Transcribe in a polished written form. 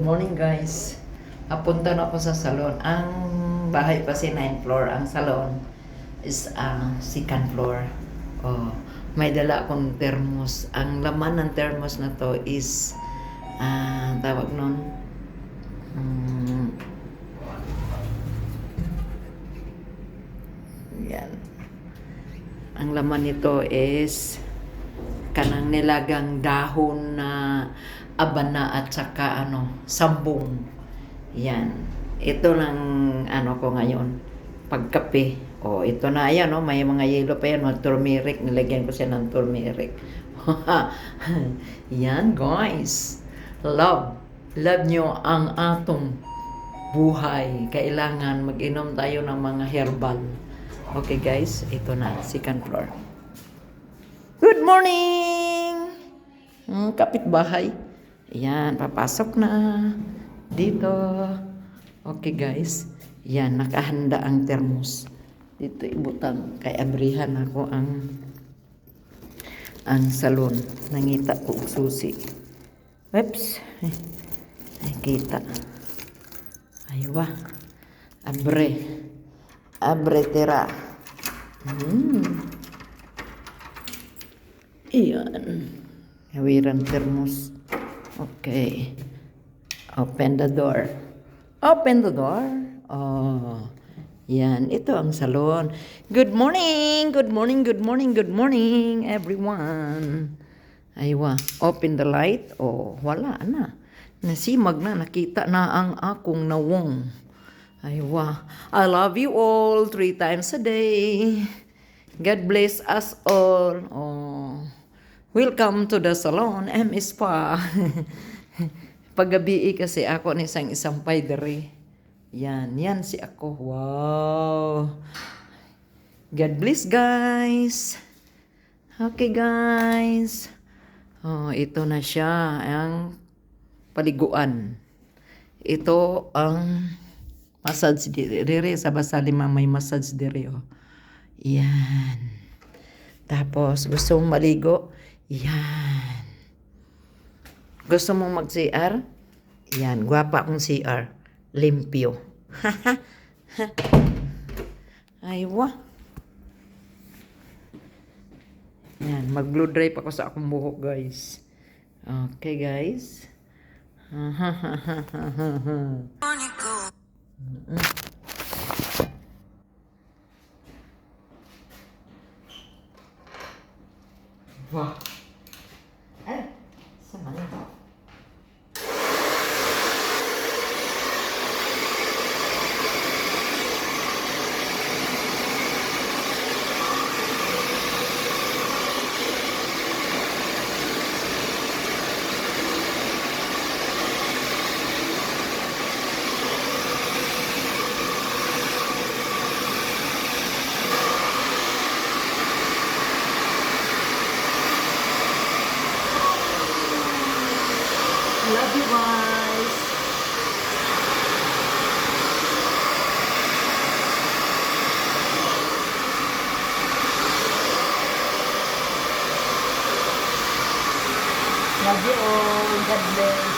Good morning guys. Papunta na ako sa salon. Ang bahay pa si 9th floor. Ang salon is ang second floor. Oh, may dala akong thermos. Ang laman ng thermos na to is tawag nun yan. Ang laman nito is kanang nilagang dahon na abana at saka sambong. Yan. Ito lang ko ngayon. Pagkape. Oh, ito na yan, may mga yelo pa yan, mga turmeric, nilagyan ko siya ng turmeric. Yan, guys. Love nyo ang atong buhay. Kailangan mag-inom tayo ng mga herbal. Okay, guys, ito na, second floor. Good morning! Kapitbahay. Yan, papasok na. Dito. Okay, guys. Yan, nakahanda ang thermos. Dito ibutang kay abrihan ako ang salon. Nangita ko ang susi. Oops. Ay, kita. Aywa. Abre tira. Iyan. Hawiran thermos. Okay. Open the door. Open the door. Oh. Yan. Ito ang salon. Good morning. Good morning. Good morning. Good morning, everyone. Aywa. Open the light. Oh, wala na. Nasimag na. Nakita na ang akong nawong. Aywa. I love you all 3 times a day. God bless us all. Oh. Welcome to the salon, M Spa. Paggabi kasi ako ni isang paidere. Yan si ako. Wow. God bless, guys. Okay, guys. Oh, ito na siya, ang paliguan. Ito ang massage dire sa Basalima, may massage dire. Oh. Yan. Tapos gusto mong maligo? Yan. Gusto mong mag-CR? Yan, gwapa akong CR. Limpyo. Aywa. Yan, mag-blow dry pa ako sa akong buhok, guys. Okay, guys. Wah. Sama na. Love you guys. Love you all. God bless.